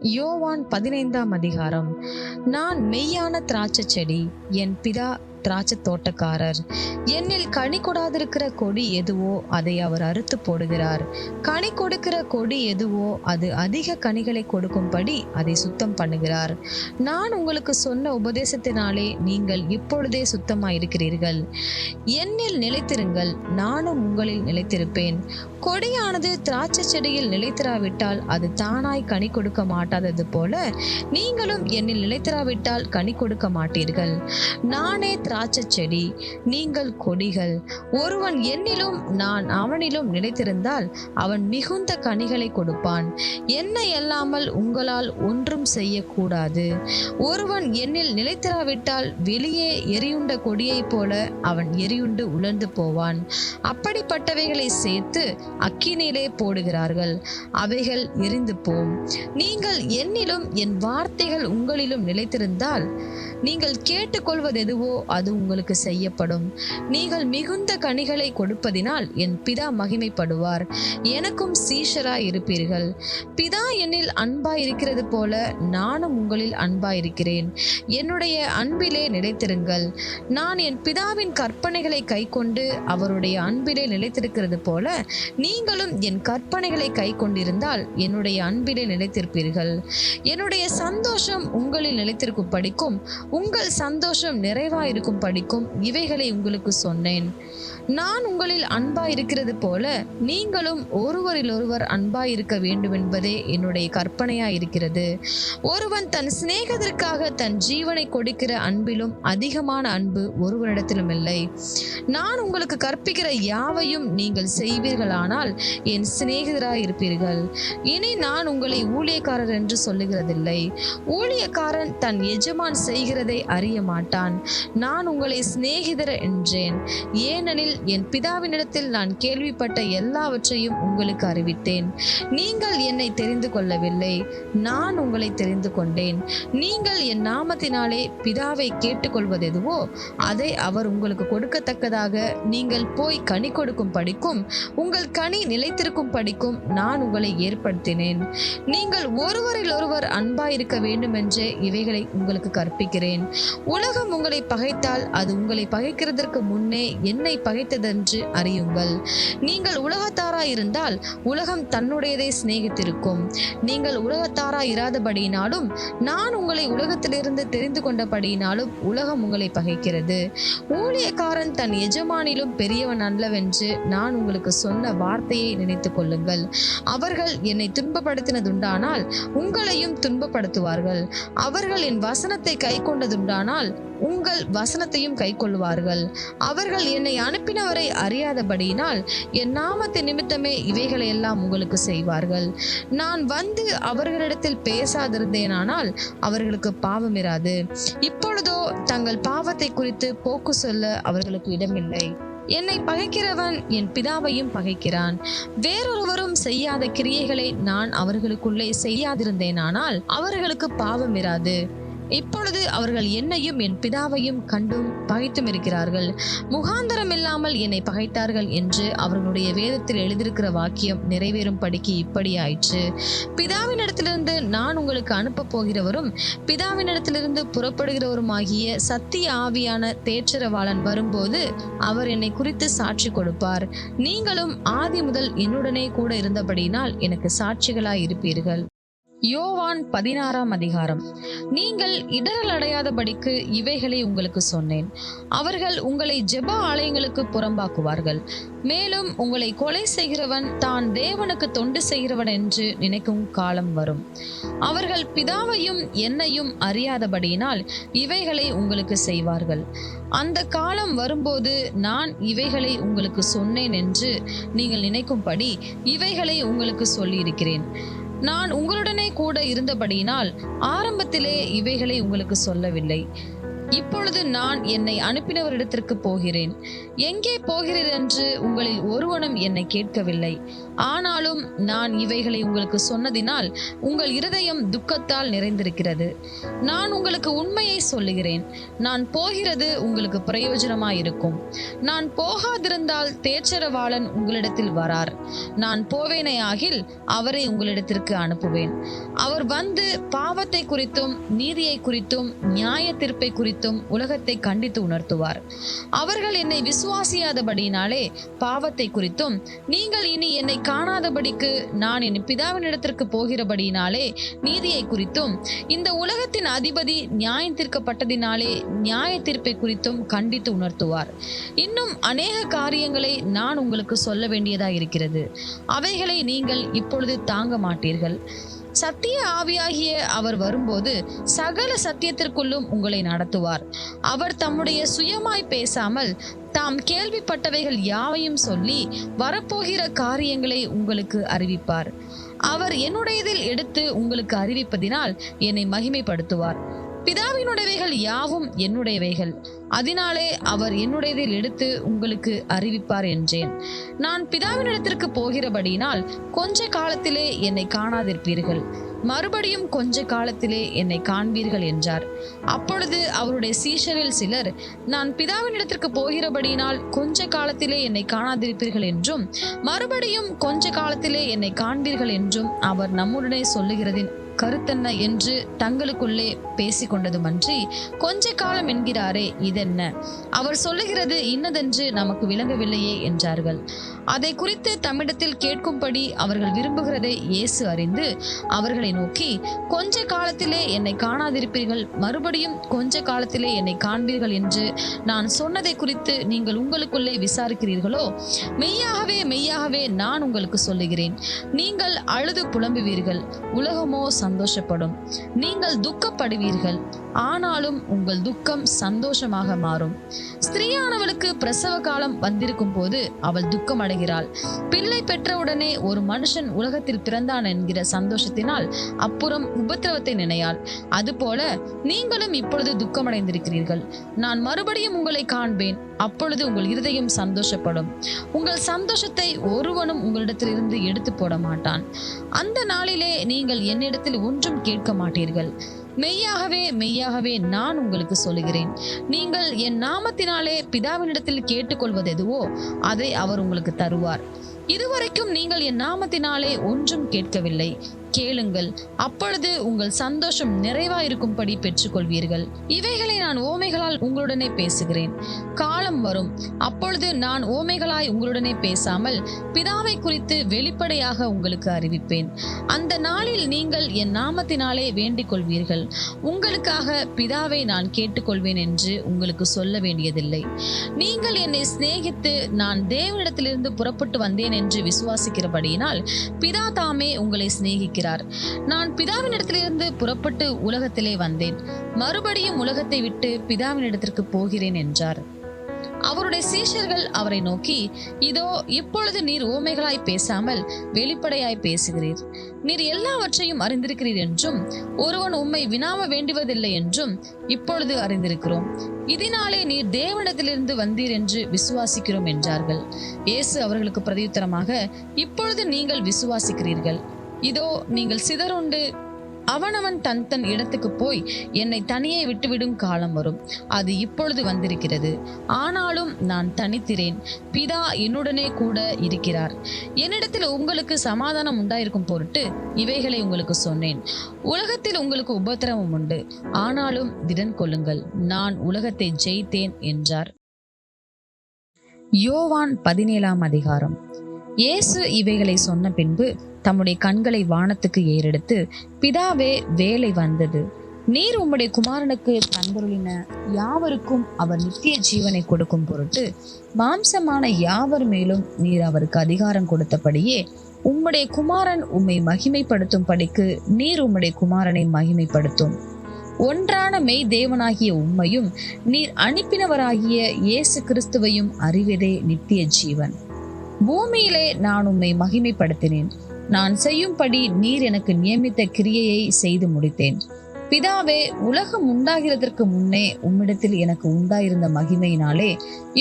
யோவான் 15ஆம் அதிகாரம். நான் மெய்யான திராட்சை செடி, என் பிதா திராட்சை தோட்டக்காரர். என்னில் கனி கொடாதிருக்கிற கொடி எதுவோ அதை அவர் அறுத்து போடுகிறார். கனி கொடுக்கிற கொடி எதுவோ அது அதிக கனிகளை கொடுக்கும்படி அதை சுத்தம் பண்ணுகிறார். நான் உங்களுக்கு சொன்ன உபதேசத்தினாலே நீங்கள் இப்பொழுதே சுத்தமாயிருக்கிறீர்கள். என்னில் நிலைத்திருங்கள், நானும் உங்களில் நிலைத்திருப்பேன். கொடியானது திராட்சை செடியில் நிலைத்திராவிட்டால் அது தானாய் கனி கொடுக்க மாட்டாதது போல நீங்களும் என்னில் நிலைத்திராவிட்டால் கனி கொடுக்க மாட்டீர்கள். நானே திராட்சை செடி, நீங்கள் கொடிகள். ஒருவன் என்னிலும் நான் அவனிலும் நிலைத்திருந்தால் அவன் மிகுந்த கனிகளை கொடுப்பான். என்னை அல்லாமல் உங்களால் ஒன்றும் செய்யக்கூடாது. ஒருவன் என்னில் நிலைத்திராவிட்டால் வெளியே எரியுண்ட கொடியைப் போல அவன் எரியுண்டு உலர்ந்து போவான். அப்படிப்பட்டவைகளை சேர்த்து அக்கினியிலே போடுகிறார்கள், அவைகள் எரிந்து போம். நீங்கள் என்னிலும் என் வார்த்தைகள் உங்களிலும் நிலைத்திருந்தால் நீங்கள் கேட்டுக்கொள்வது எதுவோ அது உங்களுக்கு செய்யப்படும். நீங்கள் மிகுந்த கனிகளை கொடுப்பதினால் என் பிதா மகிமைப்படுவார். எனக்கும் சீஷராய் இருப்பீர்கள். பிதா என்னில் அன்பாய் இருக்கிறது போல நானும் உங்களில் அன்பாய் இருக்கிறேன். என்னுடைய அன்பிலே நிலைத்திருங்கள். நான் என் பிதாவின் கற்பனைகளை கைக்கொண்டு அவருடைய அன்பிலே நிலைத்திருக்கிறது போல நீங்களும் என் கற்பனைகளை கைக்கொண்டிருந்தால் என்னுடைய அன்பிலே நிலைத்திருப்பீர்கள். என்னுடைய சந்தோஷம் உங்களில் நிலைத்திருக்கும் படிக்கும் உங்கள் சந்தோஷம் நிறைவாயிருக்கும் படிக்கும் இவைகளை உங்களுக்கு சொன்னேன். நான் உங்களில் அன்பாயிருக்கிறது போல நீங்களும் ஒருவரில் ஒருவர் அன்பாயிருக்க வேண்டும் என்பதே என்னுடைய கற்பனையாயிருக்கிறது. ஒருவன் தன் சிநேகிதருக்காக தன் ஜீவனை கொடுக்கிற அன்பிலும் அதிகமான அன்பு ஒருவரிடத்திலும் இல்லை. நான் உங்களுக்கு கற்பிக்கிற யாவையும் நீங்கள் செய்வீர்களானால் என் சிநேகிதராயிருப்பீர்கள். இனி நான் உங்களை ஊழியக்காரர் என்று சொல்லுகிறதில்லை. ஊழியக்காரன் தன் எஜமான் செய்கிறதை அறிய மாட்டான். நான் உங்களை சிநேகிதர் என்றேன், ஏனெனில் என் பிதாவினிடத்தில் நான் கேள்விப்பட்ட எல்லாவற்றையும் உங்களுக்கு அறிவித்தேன். நீங்கள் என்னை தெரிந்து கொள்ளவில்லை, நான் உங்களை தெரிந்து கொண்டேன். நீங்கள் என் நாமத்தினாலே பிதாவை கேட்டுக்கொள்வது எதுவோ அதை அவர் உங்களுக்கு கொடுக்கத்தக்கதாக நீங்கள் போய் கனி கொடுக்கும் படிக்கும் உங்கள் கனி நிலைத்திருக்கும் படிக்கும் நான் உங்களை ஏற்படுத்தினேன். நீங்கள் ஒருவரில் ஒருவர் அன்பாயிருக்க வேண்டும் என்று இவைகளை உங்களுக்கு கற்பிக்கிறேன். உலகம் உங்களை பகைத்தால் அது உங்களை பகைக்கிறதற்கு முன்னே என்னை பகைத்ததென்று அறியுங்கள். நீங்கள் உலகத்தாராய் இருந்தால் உலகம் தன்னுடையதை சிநேகித்திருக்கும். நீங்கள் உலகத்தாராய் இராதபடியினாலும் நான் உங்களை உலகத்திலிருந்து தெரிந்து கொண்டபடியினாலும் உலகம் உங்களை பகைக்கிறது. ஊழியக்காரன் தன் எஜமானிலும் பெரியவன் அல்லவென்று நான் உங்களுக்கு சொன்ன வார்த்தையை நினைத்துக் கொள்ளுங்கள். அவர்கள் என்னை துன்பப்படுத்தினதுண்டானால் உங்களையும் துன்பப்படுத்துவார்கள். அவர்கள் என் வசனத்தை கை கொண்டதுண்டானால் உங்கள் வசனத்தையும் கை கொள்வார்கள். அவர்கள் என்னை அனுப்பினவரை அறியாதபடியினால் என் நாமத்தை நிமித்தமே இவைகளை எல்லாம் உங்களுக்கு செய்வார்கள். நான் வந்து அவர்களிடத்தில் பேசாதிருந்தேனானால் அவர்களுக்கு பாவம் இராது. இப்பொழுதோ தங்கள் பாவத்தை குறித்து போக்கு சொல்ல அவர்களுக்கு இடமில்லை. என்னை பகைக்கிறவன் என் பிதாவையும் பகைக்கிறான். வேறொருவரும் செய்யாத கிரியைகளை நான் அவர்களுக்குள்ளே செய்யாதிருந்தேனானால் அவர்களுக்கு பாவம் இராது. இப்பொழுது அவர்கள் என்னையும் என் பிதாவையும் கண்டும் பகைத்தும் இருக்கிறார்கள். முகாந்தரம் இல்லாமல் என்னை பகைத்தார்கள் என்று அவர்களுடைய வேதத்தில் எழுதியிருக்கிற வாக்கியம் நிறைவேறும் படிக்கு இப்படி ஆயிற்று. பிதாவினிடத்திலிருந்து நான் உங்களுக்கு அனுப்ப போகிறவரும் பிதாவினிடத்திலிருந்து புறப்படுகிறவருமாகிய சத்திய ஆவியான தேற்றரவாளன் வரும்போது அவர் என்னை குறித்து சாட்சி கொடுப்பார். நீங்களும் ஆதி முதல் என்னுடனே கூட இருந்தபடியினால் எனக்கு சாட்சிகளாய் இருப்பீர்கள். யோவான் 16ஆம் அதிகாரம். நீங்கள் இடரல் அடையாதபடிக்கு இவைகளை உங்களுக்கு சொன்னேன். அவர்கள் உங்களை ஜெப ஆலயங்களுக்கு புறம்பாக்குவார்கள். மேலும் உங்களை கொலை செய்கிறவன் தான் தேவனுக்கு தொண்டு செய்கிறவன் என்று நினைக்கும் காலம் வரும். அவர்கள் பிதாவையும் என்னையும் அறியாதபடியினால் இவைகளை உங்களுக்கு செய்வார்கள். அந்த காலம் வரும்போது நான் இவைகளை உங்களுக்கு சொன்னேன் என்று நீங்கள் நினைக்கும்படி இவைகளை உங்களுக்கு சொல்லியிருக்கிறேன். நான் உங்களுடனே கூட இருந்தபடியினால் ஆரம்பத்திலே இவைகளை உங்களுக்கு சொல்லவில்லை. இப்பொழுது நான் என்னை அனுப்பினவரிடத்திற்கு போகிறேன். எங்கே போகிறீர் என்று உங்களில் ஒருவனும் என்னை கேட்கவில்லை. ஆனாலும் நான் இவைகளை உங்களுக்கு சொன்னதினால் உங்கள் இருதயம் துக்கத்தால் நிறைந்திருக்கிறது. நான் உங்களுக்கு உண்மையை சொல்லுகிறேன், நான் போகிறது உங்களுக்கு பிரயோஜனமாயிருக்கும். நான் போகாதிருந்தால் தேற்றரவாளன் உங்களிடத்தில் வரார். நான் போவேனேயாகில் அவரை உங்களிடத்திற்கு அனுப்புவேன். அவர் வந்து பாவத்தை குறித்தும் நீதியை குறித்தும் நியாய தீர்ப்பை குறித்தும் உலகத்தை கண்டித்து உணர்த்துவார். அவர்கள் என்னை விசுவாசியாதபடியினாலே பாவத்தை குறித்தும், நீங்கள் இனி என்னை காணாதபடிக்கு நான் என் பிதாவினிடத்திற்கு போகிறபடியினாலே நீதியை குறித்தும், இந்த உலகத்தின் அதிபதி நியாயம் தீர்க்கப்பட்டதினாலே நியாய தீர்ப்பை குறித்தும் கண்டித்து உணர்த்துவார். இன்னும் அநேக காரியங்களை நான் உங்களுக்கு சொல்ல வேண்டியதா இருக்கிறது. அவைகளை நீங்கள் இப்பொழுது தாங்க மாட்டீர்கள். சத்திய ஆவியாகிய அவர் வரும்போது சகல சத்தியத்திற்குள்ளும் உங்களை நடத்துவார். அவர் தம்முடைய சுயமாய் பேசாமல் தாம் கேள்விப்பட்டவைகள் யாவையும் சொல்லி வரப்போகிற காரியங்களை உங்களுக்கு அறிவிப்பார். அவர் என்னுடையதில் எடுத்து உங்களுக்கு அறிவிப்பதினால் என்னை மகிமைப்படுத்துவார். பிதாவினுடையவைகள் யாவும் என்னுடையவைகள், அதனாலே அவர் என்னுடையதில் எடுத்து உங்களுக்கு அறிவிப்பார் என்றேன். நான் பிதாவினிடத்திற்கு போகிறபடியினால் கொஞ்ச காலத்திலே என்னை காணாதிருப்பீர்கள், மறுபடியும் கொஞ்ச காலத்திலே என்னை காண்பீர்கள் என்றார். அப்பொழுது அவருடைய சீஷரில் சிலர், நான் பிதாவினிடத்திற்கு போகிறபடியினால் கொஞ்ச காலத்திலே என்னை காணாதிருப்பீர்கள் என்றும் மறுபடியும் கொஞ்ச காலத்திலே என்னை காண்பீர்கள் என்றும் அவர் நம்முடனே சொல்லுகிறதின் கருத்தென்ன என்று தங்களுக்குள்ளே பேசிக்கொண்டதுமன்றி, கொஞ்ச காலம் என்கிறாரே, இதென்ன? அவர் சொல்லுகிறது இன்னதென்று நமக்கு விளங்கவில்லையே என்றார்கள். அதை குறித்து தம்மிடத்தில் கேட்கும்படி அவர்கள் விரும்புகிறதை இயேசு அறிந்து அவர்களை நோக்கி, கொஞ்ச காலத்திலே என்னை காணாதிருப்பீர்கள், மறுபடியும் கொஞ்ச காலத்திலே என்னை காண்பீர்கள் என்று நான் சொன்னதை குறித்து நீங்கள் உங்களுக்குள்ளே விசாரிக்கிறீர்களோ? மெய்யாகவே மெய்யாகவே நான் உங்களுக்கு சொல்லுகிறேன், நீங்கள் அழுது புலம்புவீர்கள், உலகமோ சந்தோஷப்படும். நீங்கள் துக்கப்படுவீர்கள், ஆனாலும் உங்கள் துக்கம் சந்தோஷமாக மாறும். ஸ்திரீயானவளுக்கு பிரசவ காலம் வந்திருக்கும் போது அவள் துக்கம் அடைகிறாள். பிள்ளை பெற்றவுடனே ஒரு மனுஷன் உலகத்தில் பிறந்தான் என்கிற சந்தோஷத்தினால் அப்புறம் உபத்திரவத்தை நினையாள். அதுபோல நீங்களும் இப்பொழுது துக்கமடைந்திருக்கிறீர்கள். நான் மறுபடியும் உங்களை காண்பேன், அப்பொழுது உங்கள் இருதயம் சந்தோஷப்படும். உங்கள் சந்தோஷத்தை ஒருவனும் உங்களிடத்திலிருந்து எடுத்து போட மாட்டான். அந்த நாளிலே நீங்கள் என்னிடத்தில் ஒன்றும் கேட்க மாட்டீர்கள். மெய்யாகவே மெய்யாகவே நான் உங்களுக்கு சொல்லுகிறேன், நீங்கள் என் நாமத்தினாலே பிதாவினிடத்தில் கேட்டுக்கொள்வது எதுவோ அதை அவர் உங்களுக்கு தருவார். இதுவரைக்கும் நீங்கள் என் நாமத்தினாலே ஒன்றும் கேட்கவில்லை. கேளுங்கள், அப்பொழுது உங்கள் சந்தோஷம் நிறைவாயிருக்கும்படி பெற்றுக்கொள்வீர்கள். இவைகளை நான் ஓமைகளால் உங்களுடனே பேசுகிறேன். காலம் வரும், அப்பொழுது நான் ஓமைகளாய் உங்களுடனே பேசாமல் பிதாவை குறித்து வெளிப்படையாக உங்களுக்கு அறிவிப்பேன். அந்த நாளில் நீங்கள் என் நாமத்தினாலே வேண்டிக் கொள்வீர்கள். உங்களுக்காக பிதாவை நான் கேட்டுக்கொள்வேன் என்று உங்களுக்கு சொல்ல வேண்டியதில்லை. நீங்கள் என்னை சிநேகித்து நான் தேவனிடத்திலிருந்து புறப்பட்டு வந்தேன் என்று விசுவாசிக்கிறபடியினால் பிதா தாமே உங்களை சிநேகிக்கிறார். நான் பிதாவினிடத்திலிருந்து புறப்பட்டு உலகத்திலே வந்தேன், மறுபடியும் உலகத்தை விட்டு பிதாவினிடத்திற்கு போகிறேன் என்றார். அவருடைய சீஷர்கள் அவரை நோக்கி, இதோ இப்பொழுது நீர் ஓமைகளாய் பேசாமல் வெளிப்படையாய் பேசுகிறீர். நீர் எல்லாவற்றையும் அறிந்திருக்கிறீர் என்றும் ஒருவன் உம்மை வினாவ வேண்டுவதில்லை என்றும் இப்பொழுது அறிந்திருக்கிறோம். இதனாலே நீர் தேவனிடத்திலிருந்து வந்தீர் என்று விசுவாசிக்கிறோம் என்றார்கள். இயேசு அவர்களுக்கு பிரதியுத்தரமாக, இப்பொழுது நீங்கள் விசுவாசிக்கிறீர்கள். இதோ நீங்கள் சிதறுண்டு அவனவன் தன் தன் இடத்துக்கு போய் என்னை தனியே விட்டுவிடும் காலம் வரும். அது இப்பொழுது வந்திருக்கிறது. ஆனாலும் நான் தனித்திரேன், பிதா என்னுடனே கூட இருக்கிறார். என்னிடத்தில் உங்களுக்கு சமாதானம் உண்டாயிருக்கும் பொருட்டு இவைகளை உங்களுக்கு சொன்னேன். உலகத்தில் உங்களுக்கு உபத்திரவம் உண்டு, ஆனாலும் திடன் கொள்ளுங்கள், நான் உலகத்தை ஜெயித்தேன் என்றார். யோவான் 17ஆம் அதிகாரம். இயேசு இவைகளை சொன்ன பின்பு தம்முடைய கண்களை வானத்துக்கு ஏறெடுத்து, பிதாவே, வேலை வந்தது. நீர் உம்முடைய குமாரனுக்கு தந்தருளின யாவருக்கும் அவர் நித்திய ஜீவனை கொடுக்கும் பொருட்டு மாம்சமான யாவர் மேலும் நீர் அவருக்கு அதிகாரம் கொடுத்தபடியே உம்முடைய குமாரன் உம்மை மகிமைப்படுத்தும் படிக்கு நீர் உம்முடைய குமாரனை மகிமைப்படுத்தும். ஒன்றான மெய் தேவனாகிய உம்மையும் நீர் அனுப்பினவராகிய இயேசு கிறிஸ்துவையும் அறிவதே நித்திய ஜீவன். பூமியிலே நான் உம்மை மகிமைப்படுத்தினேன். நான் செய்யும்படி நீர் எனக்கு நியமித்த கிரியையை செய்து முடித்தேன். பிதாவே, உலகம் உண்டாகிறதற்கு முன்னே உம்மிடத்தில் எனக்கு உண்டாயிருந்த மகிமையினாலே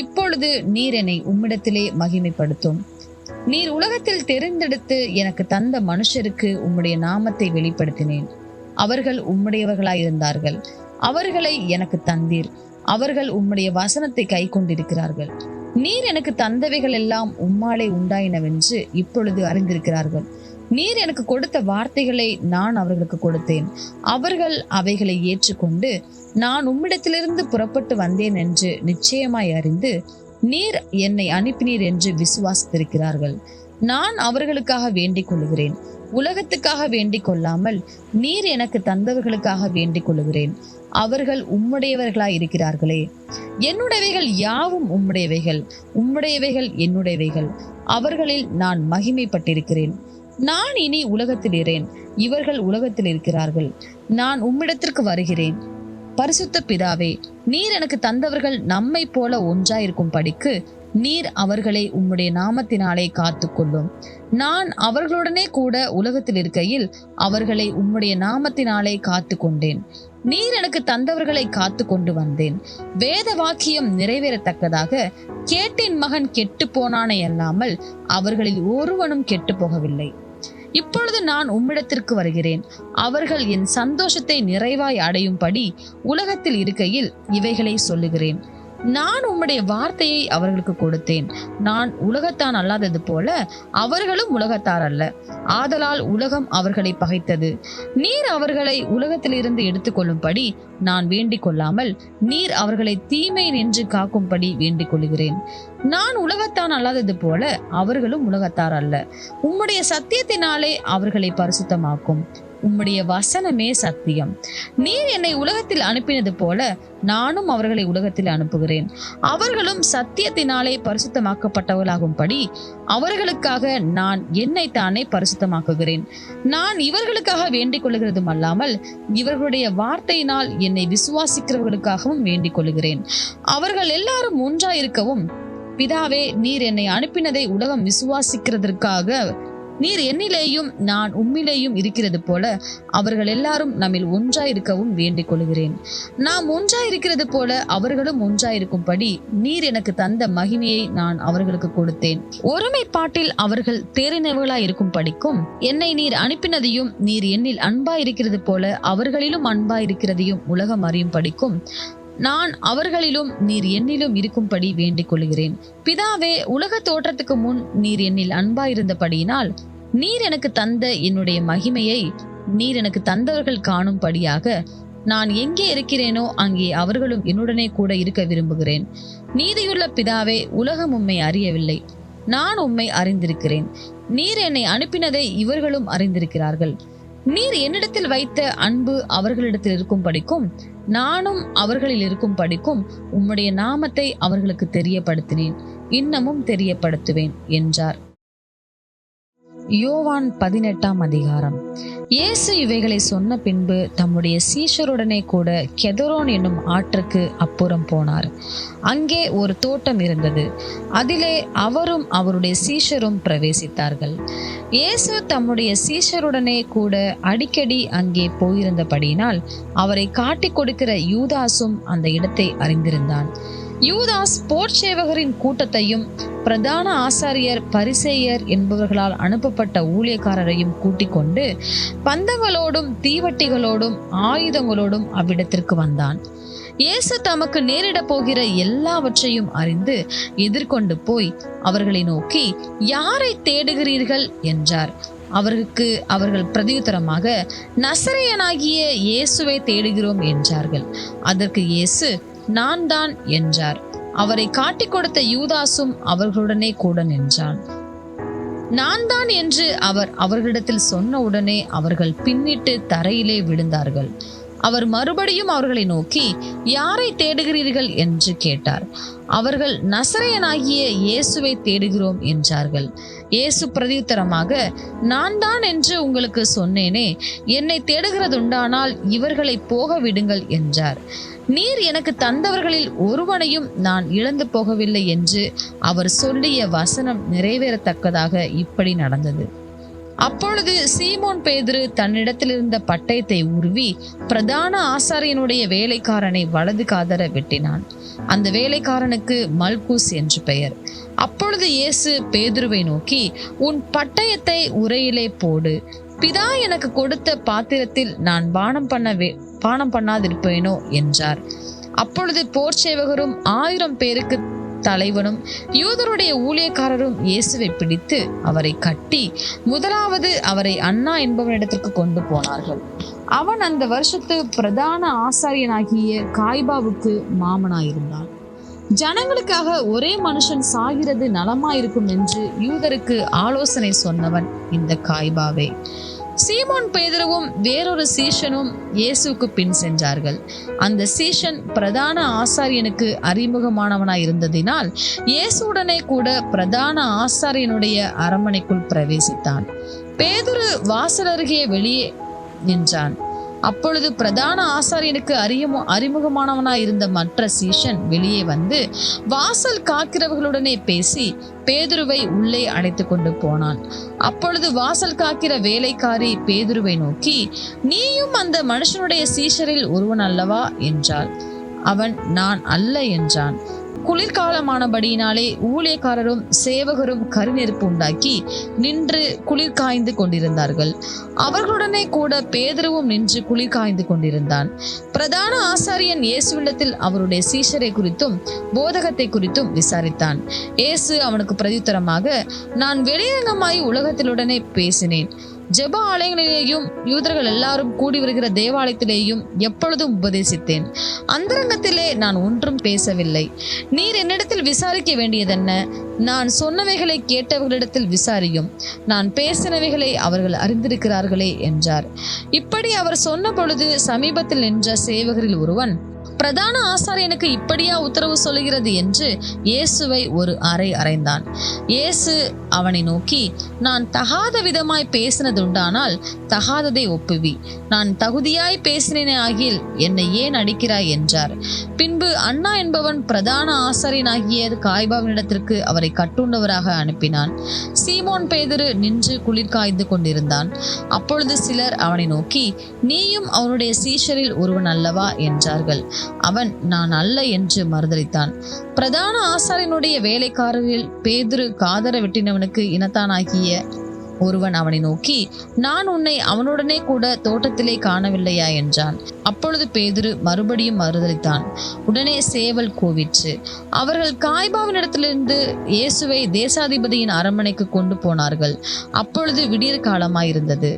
இப்பொழுது நீர் என்னை உம்மிடத்திலே மகிமைப்படுத்தும். நீர் உலகத்தில் தெரிந்தெடுத்து எனக்கு தந்த மனுஷருக்கு உம்முடைய நாமத்தை வெளிப்படுத்தினேன். அவர்கள் உம்முடையவர்களாயிருந்தார்கள். அவர்களை எனக்கு தந்தீர். அவர்கள் உம்முடைய வசனத்தை கை கொண்டிருக்கிறார்கள். நீர் எனக்கு தந்தவைகள் எல்லாம் உம்மாலே உண்டாயினவென்று இப்பொழுது அறிந்திருக்கிறார்கள். நீர் எனக்கு கொடுத்த வார்த்தைகளை நான் அவர்களுக்கு கொடுத்தேன். அவர்கள் அவைகளை ஏற்றுக்கொண்டு நான் உம்மிடத்திலிருந்து புறப்பட்டு வந்தேன் என்று நிச்சயமாய் அறிந்து நீர் என்னை அனுப்பினீர் என்று விசுவாசித்திருக்கிறார்கள். நான் அவர்களுக்காக வேண்டிக் கொள்ளுகிறேன். உலகத்துக்காக வேண்டிக் கொள்ளாமல் நீர் எனக்கு தந்தவர்களுக்காக வேண்டிக் கொள்ளுகிறேன். அவர்கள் உம்முடையவர்களாய் இருக்கிறார்களே. என்னுடையவைகள் யாவும் உம்முடையவைகள், உம்முடையவைகள் என்னுடையவைகள். அவர்களில் நான் மகிமைப்பட்டிருக்கிறேன். நான் இனி உலகத்தில் இரேன், இவர்கள் உலகத்தில் இருக்கிறார்கள். நான் உம்மிடத்திற்கு வருகிறேன். பரிசுத்த பிதாவே, நீர் எனக்கு தந்தவர்கள் நம்மை போல ஒன்றாயிருக்கும் படிக்கு நீர் அவர்களை உம்முடைய நாமத்தினாலே காத்துக்கொள்ளும். நான் அவர்களுடனே கூட உலகத்தில் இருக்கையில் அவர்களை உம்முடைய நாமத்தினாலே காத்து கொண்டேன். நீர் எனக்கு தந்தவர்களை காத்து கொண்டு வந்தேன். வேத வாக்கியம் நிறைவேறத்தக்கதாக கேட்டின் மகன் கெட்டு போனானே அல்லாமல் அவர்களில் ஒருவனும் கெட்டு போகவில்லை. இப்பொழுது நான் உம்மிடத்திற்கு வருகிறேன். அவர்கள் என் சந்தோஷத்தை நிறைவாய் அடையும்படி உலகத்தில் இருக்கையில் இவைகளை சொல்லுகிறேன். நான் உம்முடைய வார்த்தையை அவர்களுக்கு கொடுத்தேன். நான் உலகத்தான் அல்லாதது போல அவர்களும் உலகத்தார் அல்ல. ஆதலால் உலகம் அவர்களை பகைத்தது. நீர் அவர்களை உலகத்திலிருந்து எடுத்துக்கொள்ளும்படி நான் வேண்டிக் கொள்ளாமல் நீர் அவர்களை தீமை நின்று காக்கும்படி வேண்டிக் கொள்கிறேன். நான் உலகத்தான் அல்லாதது போல அவர்களும் உலகத்தார் அல்ல. உம்முடைய சத்தியத்தினாலே அவர்களை பரிசுத்தமாக்கும். உம்முடைய வசனமே சத்தியம். நீர் என்னை உலகத்தில் அனுப்பினது போல நானும் அவர்களை உலகத்தில் அனுப்புகிறேன். அவர்களும் சத்தியத்தினாலே பரிசுத்தமாக்கப்பட்டவர்களாகும்படி அவர்களுக்காக நான் என்னை தானே பரிசுத்தமாக்குகிறேன். நான் இவர்களுக்காக வேண்டிக் கொள்ளுகிறதும் அல்லாமல் இவர்களுடைய வார்த்தையினால் என்னை விசுவாசிக்கிறவர்களுக்காகவும் வேண்டிக் கொள்ளுகிறேன். அவர்கள் எல்லாரும் ஒன்றாயிருக்கவும், பிதாவே, நீர் என்னை அனுப்பினதை உலகம் விசுவாசிக்கிறதற்காக நீர் என்னிலேயும் நான் உம்மிலேயும் இருக்கிறது போல அவர்கள் எல்லாரும் நம்மில் ஒன்றாயிருக்கவும் வேண்டிக் கொள்கிறேன். நாம் ஒன்றாயிருக்கிறது போல அவர்களும் ஒன்றாயிருக்கும்படி நீர் எனக்கு தந்த மகிமையை நான் அவர்களுக்கு கொடுத்தேன். ஒருமைப்பாட்டில் அவர்கள் தேறினவர்களாய் இருக்கும் படிக்கும் என்னை நீர் அனுப்பினதையும் நீர் என்னில் அன்பாயிருக்கிறது போல அவர்களிலும் அன்பாயிருக்கிறதையும் உலகம் அறியும் படிக்கும் நான் அவர்களிலும் நீர் என்னிலும் இருக்கும்படி வேண்டிக் கொள்கிறேன். பிதாவே, உலக தோற்றத்துக்கு முன் நீர் என்னில் அன்பாயிருந்தபடியினால் நீர் எனக்கு தந்த என்னுடைய மகிமையை நீர் எனக்கு தந்தவர்கள் காணும்படியாக நான் எங்கே இருக்கிறேனோ அங்கே அவர்களும் என்னுடனே கூட இருக்க விரும்புகிறேன். நீதியுள்ள பிதாவே, உலகம் உம்மை அறியவில்லை, நான் உம்மை அறிந்திருக்கிறேன். நீர் என்னை அனுப்பினதை இவர்களும் அறிந்திருக்கிறார்கள். நீர் என்னிடத்தில் வைத்த அன்பு அவர்களிடத்தில் இருக்கும் படிக்கும் நானும் அவர்களில் இருக்கும் படிக்கும் உம்முடைய நாமத்தை அவர்களுக்கு தெரியப்படுத்தினேன், இன்னமும் தெரியப்படுத்துவேன் என்றார். யோவான் 18ஆம் அதிகாரம். இயேசு இவைகளை சொன்ன பின்பு தம்முடைய சீஷருடனே கூட கெதரோன் என்னும் ஆற்றுக்கு அப்புறம் போனார். அங்கே ஒரு தோட்டம் இருந்தது. அதிலே அவரும் அவருடைய சீஷரும் பிரவேசித்தார்கள். இயேசு தம்முடைய சீஷருடனே கூட அடிக்கடி அங்கே போயிருந்தபடியினால் அவரை காட்டிக் கொடுக்கிற யூதாசும் அந்த இடத்தை அறிந்திருந்தான். யூதாஸ் போர்ச்சேவகரின் கூட்டத்தையும் பிரதான ஆசாரியர் பரிசேயர் என்பவர்களால் அனுப்பப்பட்ட ஊழியக்காரரையும் கூட்டிக் கொண்டு பந்தங்களோடும் தீவட்டிகளோடும் ஆயுதங்களோடும் அவ்விடத்திற்கு வந்தான். இயேசு தமக்கு நேரிட போகிற எல்லாவற்றையும் அறிந்து எதிர்கொண்டு போய் அவர்களை நோக்கி, யாரை தேடுகிறீர்கள் என்றார். அவருக்கு அவர்கள் பிரதியுத்தரமாக, நசரேயனாகிய இயேசுவை தேடுகிறோம் என்றார்கள். அதற்கு இயேசு, நான் தான் என்றார். அவரை காட்டிக் கொடுத்த யூதாசும் அவர்களுடனே கூட நின்றான். நான் தான் என்று அவர் அவர்களிடத்தில் சொன்ன உடனே அவர்கள் பின்னிட்டு தரையிலே விழுந்தார்கள். அவர் மறுபடியும் அவர்களை நோக்கி, யாரை தேடுகிறீர்கள் என்று கேட்டார். அவர்கள் நசரேயனாகிய இயேசுவை தேடுகிறோம் என்றார்கள். இயேசு பிரதியுத்தரமாக, நான் தான் என்று உங்களுக்கு சொன்னேனே, என்னை தேடுகிறதுண்டானால் இவர்களை போக விடுங்கள் என்றார். நீர் எனக்கு தந்தவர்களில் ஒருவனையும் நான் இழந்து போகவில்லை என்று அவர் சொல்லிய வசனம் நிறைவேறத்தக்கதாக இப்படி நடந்தது. அப்பொழுது சீமோன் பேதுரு தன்னிடத்தில் இருந்த பட்டயத்தை உருவி பிரதான ஆசாரியனுடைய வேலைக்காரனை வலது காதர வெட்டினான். அந்த வேலைக்காரனுக்கு மல்கூஸ் என்று பெயர். அப்பொழுது இயேசு பேதுருவை நோக்கி, உன் பட்டயத்தை உரையிலே போடு. பிதா எனக்கு கொடுத்த பாத்திரத்தில் நான் பானம் பண்ணாதிருப்பேனோ என்றார். அப்பொழுது போர் சேவகரும் 1000 பேருக்கு தலைவனும் யூதருடைய ஊழியக்காரரும் இயேசுவை பிடித்து அவரை கட்டி முதலாவது அவரை அண்ணா என்பவனிடத்திற்கு கொண்டு போனார்கள். அவன் அந்த வருஷத்து பிரதான ஆசாரியனாகிய காய்பாவுக்கு மாமனாயிருந்தான். ஜனங்களுக்காக ஒரே மனுஷன் சாகிறது நலமாயிருக்கும் என்று யூதருக்கு ஆலோசனை சொன்னவன் இந்த காய்பாவே. சீமோன் பேதுருவும் வேறொரு சீஷனும் இயேசுக்கு பின் சென்றார்கள். அந்த சீஷன் பிரதான ஆசாரியனுக்கு அறிமுகமானவனாய் இருந்ததினால் இயேசுடனே கூட பிரதான ஆசாரியனுடைய அரண்மனைக்குள் பிரவேசித்தான். பேதுரு வாசல் அருகே வெளியே நின்றான். அப்பொழுது பிரதான ஆசாரியனுக்கு அறிமுகமானவனாய் இருந்த மற்ற சீஷன் வெளியே வந்து வாசல் காக்கிறவர்களுடனே பேசி பேதுருவை உள்ளே அழைத்து கொண்டு போனான். அப்பொழுது வாசல் காக்கிற வேலைக்காரி பேதுருவை நோக்கி, நீயும் அந்த மனுஷனுடைய சீஷரில் ஒருவன் அல்லவா என்றாள். அவன், நான் அல்ல என்றான். குளிர்காலமானபடியினாலே ஊழியக்காரரும் சேவகரும் கரிநெருப்பு உண்டாக்கி நின்று குளிர் காய்ந்து கொண்டிருந்தார்கள். அவர்களுடனே கூட பேதுருவும் நின்று குளிர் காய்ந்து கொண்டிருந்தான். பிரதான ஆசாரியன் இயேசுவிடத்தில் அவருடைய சீஷரை குறித்தும் போதகத்தை குறித்தும் விசாரித்தான். இயேசு அவனுக்கு பிரதியுத்தரமாக, நான் வெளியரங்கமாய் உலகத்திலுடனே பேசினேன். ஜெப ஆலயங்களிலேயும் யூதர்கள் எல்லாரும் கூடி வருகிற தேவாலயத்திலேயும் எப்பொழுதும் உபதேசித்தேன். அந்தரங்கத்திலே நான் ஒன்றும் பேசவில்லை. நீர் என்னிடத்தில் விசாரிக்க வேண்டியதென்ன? நான் சொன்னவைகளை கேட்டவர்களிடத்தில் விசாரியும். நான் பேசினவைகளை அவர்கள் அறிந்திருக்கிறார்களே என்றார். இப்படி அவர் சொன்ன பொழுது சமீபத்தில் நின்ற சேவகரில் ஒருவன், பிரதான ஆசாரியனுக்கு இப்படியா உத்தரவு சொல்லுகிறது என்று இயேசுவை ஒரு அறை அறைந்தான். இயேசு அவனை நோக்கி, நான் தகாத விதமாய் பேசினதுண்டானால் தகாததை ஒப்புவி. நான் தகுதியாய் பேசினேனே ஆகில் என்னை ஏன் அடிக்கிறாய் என்றார். பின்பு அண்ணா என்பவன் பிரதான ஆசாரியனாகிய காய்பாவினிடத்திற்கு அவரை கட்டுண்டவராக அனுப்பினான். சீமோன் பேதுரு நின்று குளிர் காய்ந்து கொண்டிருந்தான். அப்பொழுது சிலர் அவனை நோக்கி, நீயும் அவனுடைய சீஷரில் ஒருவன் அல்லவா என்றார்கள். அவன், நான் அல்ல என்று மறுதலித்தான். பிரதான ஆசாரியனுடைய வேலைக்காரரில் பேதுரு காதர வெட்டினவனுக்கு இனத்தானாகிய ஒருவன் அவனை நோக்கி, நான் உன்னை அவனுடனே கூட தோட்டத்திலே காணவில்லையா என்றான். அப்பொழுது பேதுரு மறுபடியும் மறுதலித்தான். உடனே சேவல் கூவிற்று. அவர்கள் காய்பாவினிடத்திலிருந்து இயேசுவை தேசாதிபதியின் அரண்மனைக்கு கொண்டு போனார்கள். அப்பொழுது விடியற் காலமாயிருந்தது.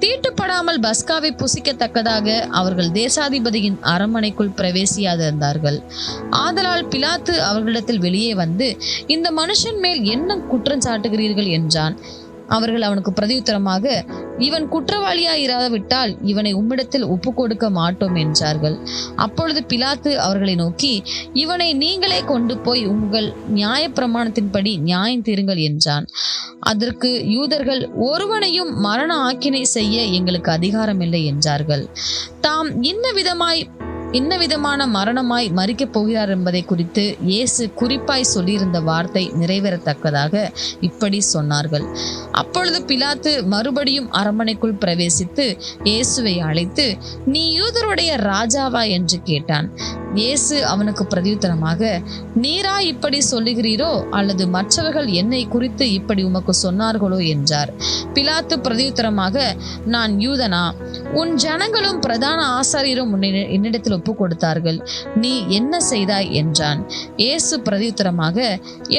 தீட்டுப்படாமல் பஸ்காவை புசிக்கத்தக்கதாக அவர்கள் தேசாதிபதியின் அரண்மனைக்குள் பிரவேசியாதிருந்தார்கள். ஆதலால் பிலாத்து அவர்களிடத்தில் வெளியே வந்து, இந்த மனுஷன் மேல் என்ன குற்றம் சாட்டுகிறீர்கள் என்றான். அவர்கள் அவனுக்கு பிரதியுத்தரமாக, இவன் குற்றவாளியாய் இராவிட்டால் இவனை உம்மிடத்தில் ஒப்பு கொடுக்க மாட்டோம் என்றார்கள். அப்பொழுது பிலாத்து அவர்களை நோக்கி, இவனை நீங்களே கொண்டு போய் உங்கள் நியாயப்பிரமாணத்தின்படி நியாயம் தீருங்கள் என்றான். அதற்கு யூதர்கள், ஒருவனையும் மரண ஆக்கினை செய்ய எங்களுக்கு அதிகாரம் இல்லை என்றார்கள். தாம் இன்ன விதமான மரணமாய் மரிக்கப் போகிறார் என்பதை குறித்து இயேசு குறிப்பாய் சொல்லியிருந்த வார்த்தை நிறைவேறத்தக்கதாக இப்படி சொன்னார்கள். அப்பொழுது பிலாத்து மறுபடியும் அரண்மனைக்குள் பிரவேசித்து இயேசுவை அழைத்து, நீ யூதருடைய ராஜாவா என்று கேட்டான். இயேசு அவனுக்கு பிரதியுத்தரமாக, நீரா இப்படி சொல்லுகிறீரோ அல்லது மற்றவர்கள் என்னை குறித்து இப்படி உமக்கு சொன்னார்களோ என்றார். பிலாத்து பிரதியுத்தரமாக, நான் யூதனா? உன் ஜனங்களும் பிரதான ஆசாரியரும் என்னிடத்தில் ஒப்பு கொடுத்தார்கள். நீ என்ன செய்தாய் என்றான். இயேசு பிரதியுத்தரமாக,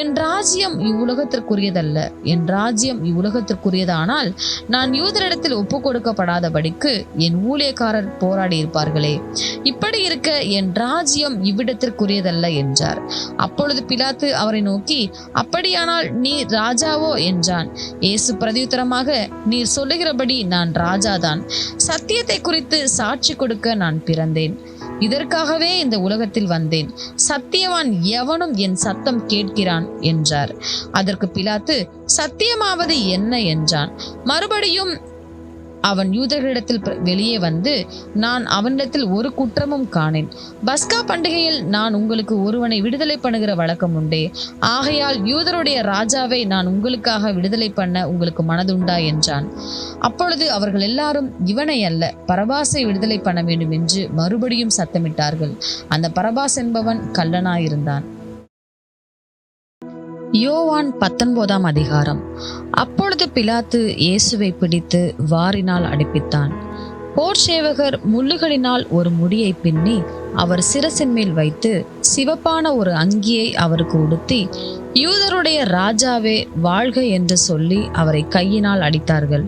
என் ராஜ்யம் இவ்வுலகத்திற்குரியதல்ல. என் ராஜ்யம் இவ்வுலகத்திற்குரியதானால் நான் யூதரிடத்தில் ஒப்பு கொடுக்கப்படாதபடிக்கு என் ஊழியக்காரர் போராடி இருப்பார்களே. இப்படி இருக்க என் ராஜ்யம் இவ்விடத்திற்குரியதல்ல என்றார். அப்பொழுது பிலாத்து அவரை நோக்கி, அப்படியானால் நீ ராஜாவோ என்றான். இயேசு பிரதியுத்தரமாக, நீர் சொல்லுகிறபடி நான் ராஜாதான். சத்தியத்தை குறித்து சாட்சி கொடுக்க நான் பிறந்தேன். இதற்காகவே இந்த உலகத்தில் வந்தேன். சத்தியவான் எவனும் என் சத்தம் கேட்கிறான் என்றார். அதற்கு பிலாத்து, சத்தியமாவது என்ன என்றான். மறுபடியும் அவன் யூதர்களிடத்தில் வெளியே வந்து, நான் அவனிடத்தில் ஒரு குற்றமும் காணேன். பஸ்கா பண்டிகையில் நான் உங்களுக்கு ஒருவனை விடுதலை பண்ணுகிற வழக்கம் உண்டே. ஆகையால் யூதருடைய ராஜாவை நான் உங்களுக்காக விடுதலை பண்ண உங்களுக்கு மனதுண்டா என்றான். அப்பொழுது அவர்கள் எல்லாரும், இவனை அல்ல, பரபாசை விடுதலை பண்ண வேண்டும் என்று மறுபடியும் சத்தமிட்டார்கள். அந்த பரபாஸ் என்பவன் கள்ளனாயிருந்தான். யோவான் 19ஆம் அதிகாரம். அப்பொழுது பிலாத்து இயேசுவை பிடித்து வாரினால் அடிப்பித்தான். போர் சேவகர் முள்ளுகளினால் ஒரு முடியை பின்னி அவர் சிரசின் மேல் வைத்து சிவப்பான ஒரு அங்கியை அவருக்கு உடுத்தி, யூதருடைய ராஜாவே வாழ்க என்று சொல்லி அவரை கையினால் அடித்தார்கள்.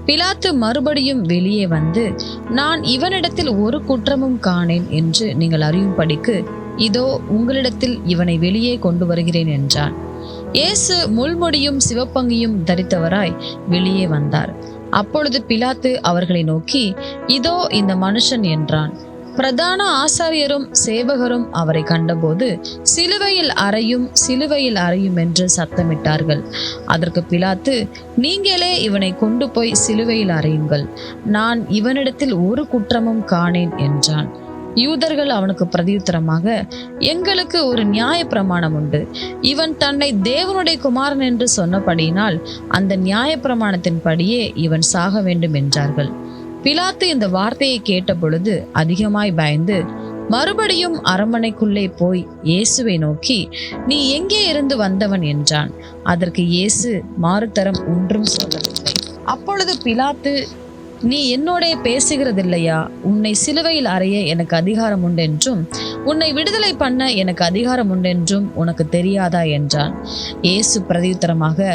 பிலாத்து மறுபடியும் வெளியே வந்து, நான் இவனிடத்தில் ஒரு குற்றமும் காணேன் என்று நீங்கள் அறியும்படிக்கு இதோ உங்களிடத்தில் இவனை வெளியே கொண்டு வருகிறேன் என்றான். இயேசு முள்முடியும் சிவப்பங்கியும் தரித்தவராய் வெளியே வந்தார். அப்பொழுது பிலாத்து அவர்களை நோக்கி, இதோ இந்த மனுஷன் என்றான். பிரதான ஆசாரியரும் சேவகரும் அவரை கண்டபோது, சிலுவையில் அறையும், சிலுவையில் அறையும் என்று சத்தமிட்டார்கள். அதற்கு பிலாத்து, நீங்களே இவனை கொண்டு போய் சிலுவையில் அறையுங்கள், நான் இவனிடத்தில் ஒரு குற்றமும் காணேன் என்றான். யூதர்கள் அவனுக்கு பிரதியுத்தரமாக, எங்களுக்கு ஒரு நியாய பிரமாணம் உண்டு. இவன் தன்னை தேவனுடைய குமாரன் என்று சொன்னபடியினால் அந்த நியாய பிரமாணத்தின்படியே இவன் சாக வேண்டும் என்றார்கள். பிலாத்து இந்த வார்த்தையை கேட்ட பொழுது அதிகமாய் பயந்து மறுபடியும் அரண்மனைக்குள்ளே போய் இயேசுவை நோக்கி, நீ எங்கே இருந்து வந்தவன் என்றான். அதற்கு இயேசு மாறுதரம் ஒன்றும் சொல்லவில்லை. அப்பொழுது பிலாத்து, நீ என்னோட பேசுகிறதில்லையா? உன்னை சிலுவையில் அறைய எனக்கு அதிகாரம் உண்டென்றும் உன்னை விடுதலை பண்ண எனக்கு அதிகாரம் உண்டென்றும் உனக்கு தெரியாதா என்றான். இயேசு பிரதியுத்தரமாக,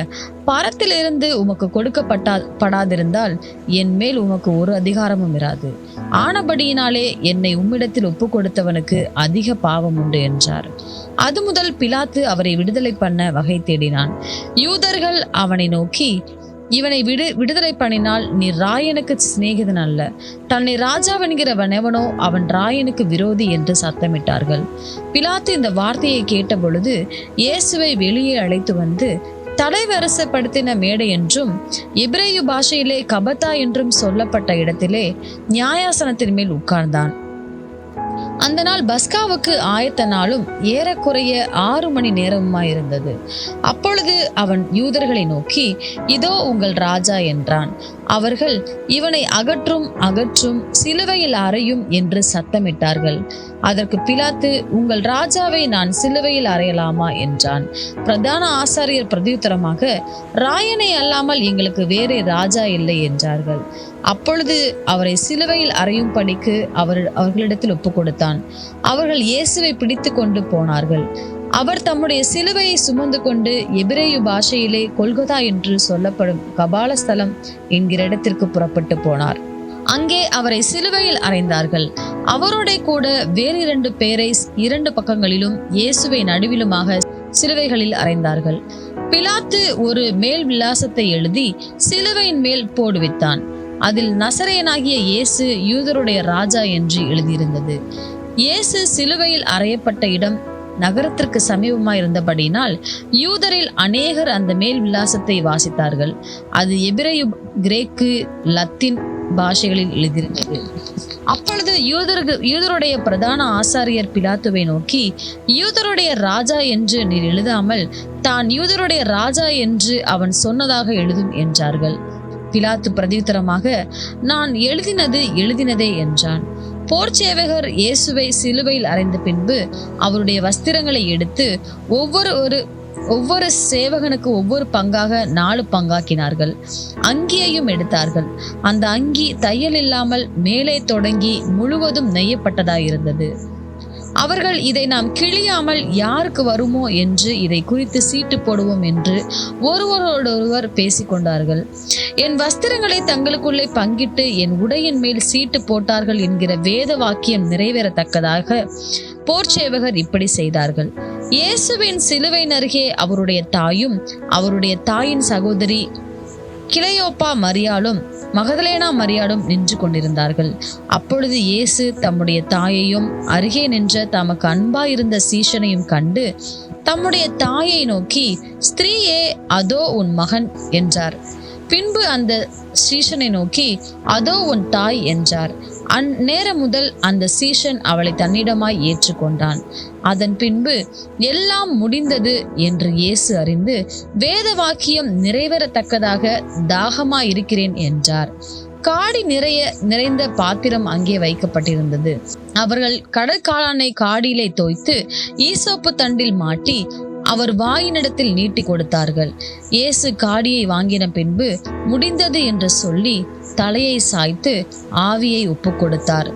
பரத்திலிருந்து உமக்கு கொடுக்கப்படாதிருந்தால் என் மேல் உமக்கு ஒரு அதிகாரமும் இராது. ஆனபடியினாலே என்னை உம்மிடத்தில் ஒப்பு கொடுத்தவனுக்கு அதிக பாவம் உண்டு என்றார். அது முதல் பிலாத்து அவரை விடுதலை பண்ண வகை தேடினான். யூதர்கள் அவனை நோக்கி, இவனை விடுதலை பண்ணினால் நீ ராயனுக்கு சிநேகிதன் அல்ல, தன்னை ராஜாவென்கிறவன் எவனோ அவன் ராயனுக்கு விரோதி என்று சத்தமிட்டார்கள். பிலாத்து இந்த வார்த்தையை கேட்ட பொழுது இயேசுவை வெளியே அழைத்து வந்து தலைவரசப்படுத்தின மேடை என்றும் எபிரேய பாஷையிலே கபத்தா என்றும் சொல்லப்பட்ட இடத்திலே நியாயாசனத்தின் மேல் உட்கார்ந்தான். அந்த நாள் பஸ்காவுக்கு ஆயத்த நாளும் ஏறக்குறைய 6 மணி நேரமாயிருந்தது. அப்பொழுது அவன் யூதர்களை நோக்கி, இதோ உங்கள் ராஜா என்றான். அவர்கள், இவனை அகற்றும் அகற்றும், சிலுவையில் அறையும் என்று சத்தமிட்டார்கள். அதற்கு பிலாத்து, உங்கள் ராஜாவை நான் சிலுவையில் அறையலாமா என்றான். பிரதான ஆசாரியர் பிரதியுத்தரமாக, ராயனை அல்லாமல் எங்களுக்கு வேறே ராஜா இல்லை என்றார்கள். அப்பொழுது அவரை சிலுவையில் அறையும் படிக்கு அவர்களிடத்தில் ஒப்பு கொடுத்தான். அவர்கள் இயேசுவை பிடித்து கொண்டு போனார்கள். அவர் தம்முடைய சிலுவையை சுமந்து கொண்டு எபிரேய பாஷையிலே கொல்கொதா என்று சொல்லப்படும் கபாலஸ்தலம் என்கிற இடத்திற்கு புறப்பட்டு போனார். அங்கே அவரை சிலுவையில் அறைந்தார்கள். அவரோட கூட வேறு 2 பேரை 2 பக்கங்களிலும் இயேசுவை நடுவிலுமாக சிலுவைகளில் அறைந்தார்கள். பிலாத்து ஒரு மேல் விலாசத்தை எழுதி சிலுவையின் மேல் போடுவித்தான். அதில் நசரேயனாகிய இயேசு யூதருடைய ராஜா என்று எழுதியிருந்தது. இயேசு சிலுவையில் அறையப்பட்ட இடம் நகரத்திற்கு சமீபமாய் இருந்தபடியினால் யூதரில் அநேகர் அந்த மேல் விலாசத்தை வாசித்தார்கள். அது எபிரேய, கிரேக்கு, லத்தீன் பாஷைகளில் எழுதியிருந்தது. அப்பொழுது யூதருடைய பிரதான ஆசாரியர் பிலாத்துவை நோக்கி, யூதருடைய ராஜா என்று நீர் எழுதாமல் தான் யூதருடைய ராஜா என்று அவன் சொன்னதாக எழுதும் என்றார்கள். பிலாத்து பிரதியுத்தரமாக, நான் எழுதினதே என்றான். போர் சேவகர் இயேசுவை சிலுவையில் அறைந்த பின்பு அவருடைய வஸ்திரங்களை எடுத்து ஒவ்வொரு சேவகனுக்கு ஒவ்வொரு பங்காக 4 பங்காக்கினார்கள். அங்கியையும் எடுத்தார்கள். அந்த அங்கி தையல் இல்லாமல் மேலே தொடங்கி முழுவதும் நெய்யப்பட்டதாயிருந்தது. அவர்கள், இதை நாம் கிழியாமல் யாருக்கு வருமோ என்று இதை குறித்து சீட்டு போடுவோம் என்று ஒருவரோடொருவர் பேசிக்கொண்டார்கள். என் வஸ்திரங்களை தங்களுக்குள்ளே பங்கிட்டு என் உடையின் மேல் சீட்டு போட்டார்கள் என்கிற வேத வாக்கியம் நிறைவேறத்தக்கதாக போர் சேவகர் இப்படி செய்தார்கள். இயேசுவின் சிலுவையின் அருகே அவருடைய தாயும் அவருடைய தாயின் சகோதரி கிளையோப்பா மரியாளும் மகதலேனா மரியாளும் நின்று கொண்டிருந்தார்கள். அப்பொழுது இயேசு தம்முடைய தாயையும் அருகே நின்ற தமக்கு அன்பாயிருந்த சீஷனையும் கண்டு தம்முடைய தாயை நோக்கி, ஸ்திரீயே, அதோ உன் மகன் என்றார். பின்பு அந்த சீஷனை நோக்கி, அதோ உன் தாய் என்றார். அந்நேரம் முதல் அந்த சீஷன் அவளை தன்னிடமாய் ஏற்றுக்கொண்டான். அதன் பின்பு எல்லாம் முடிந்தது என்று இயேசு அறிந்து, வேத வாக்கியம் நிறைவேறத்தக்கதாக தாகமாயிருக்கிறேன் என்றார். காடி நிறைந்த பாத்திரம் அங்கே வைக்கப்பட்டிருந்தது. அவர்கள் கடற்காளானை காடியிலே தோய்த்து ஈசோப்பு தண்டில் மாட்டி அவர் வாயினிடத்தில் நீட்டி கொடுத்தார்கள். இயேசு காடியை வாங்கின பின்பு முடிந்தது என்று சொல்லி தலையை சாய்த்து ஆவியை ஒப்பு கொடுத்தார்.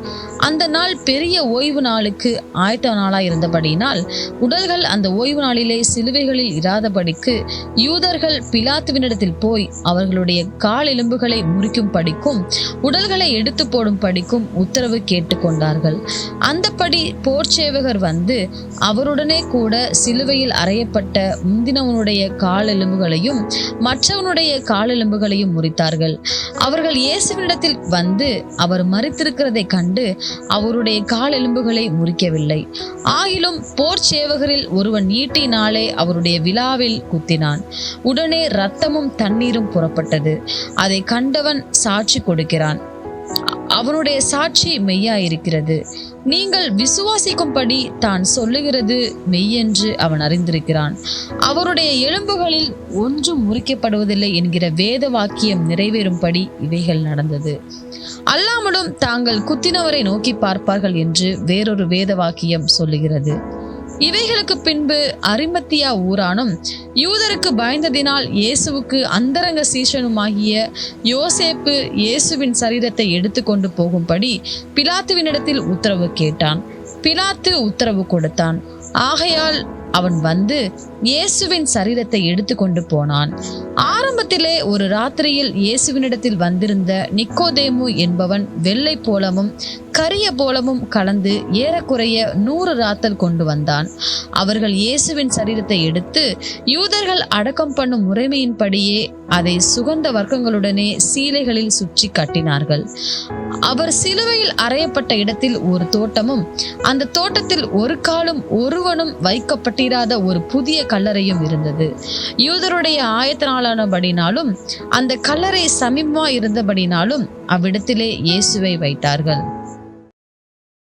அந்த நாள் பெரிய ஓய்வு நாளுக்கு ஆயத்த நாளாய் இருந்தபடியினால் உடல்கள் அந்த ஓய்வு நாளிலே சிலுவைகளில் இராதபடிக்கு யூதர்கள் பிலாத்துவினிடத்தில் போய் அவர்களுடைய கால் எலும்புகளை முறிக்கும் படிக்கும் உடல்களை எடுத்து போடும் படிக்கும் உத்தரவு கேட்டுக்கொண்டார்கள். அந்தபடி போர்ச்சேவகர் வந்து அவருடனே கூட சிலுவையில் அறையப்பட்ட முந்தினவனுடைய கால் எலும்புகளையும் மற்றவனுடைய கால் எலும்புகளையும் முறித்தார்கள். அவர்கள் இயேசுவினிடத்தில் வந்து அவர் மரித்திருக்கிறதை கண்டு அவருடைய கால் எலும்புகளை முறிக்கவில்லை. ஆகிலும் போர் சேவகரில் ஒருவன் ஈட்டினாலே அவருடைய விலாவில் குத்தினான். உடனே இரத்தமும் தண்ணீரும் புறப்பட்டது. அதை கண்டவன் சாட்சி கொடுக்கிறான். அவனுடைய சாட்சி மெய்யாயிருக்கிறது. நீங்கள் விசுவாசிக்கும்படி தான் சொல்லுகிறது மெய்யென்று அவன் அறிந்திருக்கிறான். அவருடைய எலும்புகளில் ஒன்றும் முறிக்கப்படுவதில்லை என்கிற வேத வாக்கியம் நிறைவேறும்படி இவைகள் நடந்தது. அல்லாமலும் தாங்கள் குத்தினவரை நோக்கி பார்ப்பார்கள் என்று வேறொரு வேத வாக்கியம் சொல்லுகிறது. இவைகளுக்கு பின்பு அரிமத்தியா ஊரானும் யூதருக்கு பயந்ததினால் இயேசுவுக்கு அந்தரங்க சீஷனுமாகிய யோசேப்பு இயேசுவின் சரீரத்தை எடுத்துக்கொண்டு போகும்படி பிலாத்துவினிடத்தில் உத்தரவு கேட்டான். பிலாத்து உத்தரவு கொடுத்தான். ஆகையால் அவன் வந்து இயேசுவின் சரீரத்தை எடுத்துக்கொண்டு போனான். ஆரம்பத்திலே ஒரு ராத்திரியில் இயேசுவினிடத்தில் வந்திருந்த நிக்கோதேமு என்பவன் வெள்ளை போலமும் கரிய போலமும் கலந்து ஏறக்குறைய 100 ராத்தல் கொண்டு வந்தான். அவர்கள் இயேசுவின் சரீரத்தை எடுத்து யூதர்கள் அடக்கம் பண்ணும் முறைமையின்படியே அதை சுகந்த வர்க்கங்களுடனே சீலைகளில் சுற்றி கட்டினார்கள். அவர் சிலுவையில் அறையப்பட்ட இடத்தில் ஒரு தோட்டமும் அந்த தோட்டத்தில் ஒரு காலும் ஒருவனும் வைக்கப்பட்டிராத ஒரு புதிய கல்லறையும் இருந்தது. யூதருடைய ஆயத்த நாளானபடினாலும் அந்த கல்லறை சமீபமா இருந்தபடினாலும் அவ்விடத்திலே இயேசுவை வைத்தார்கள்.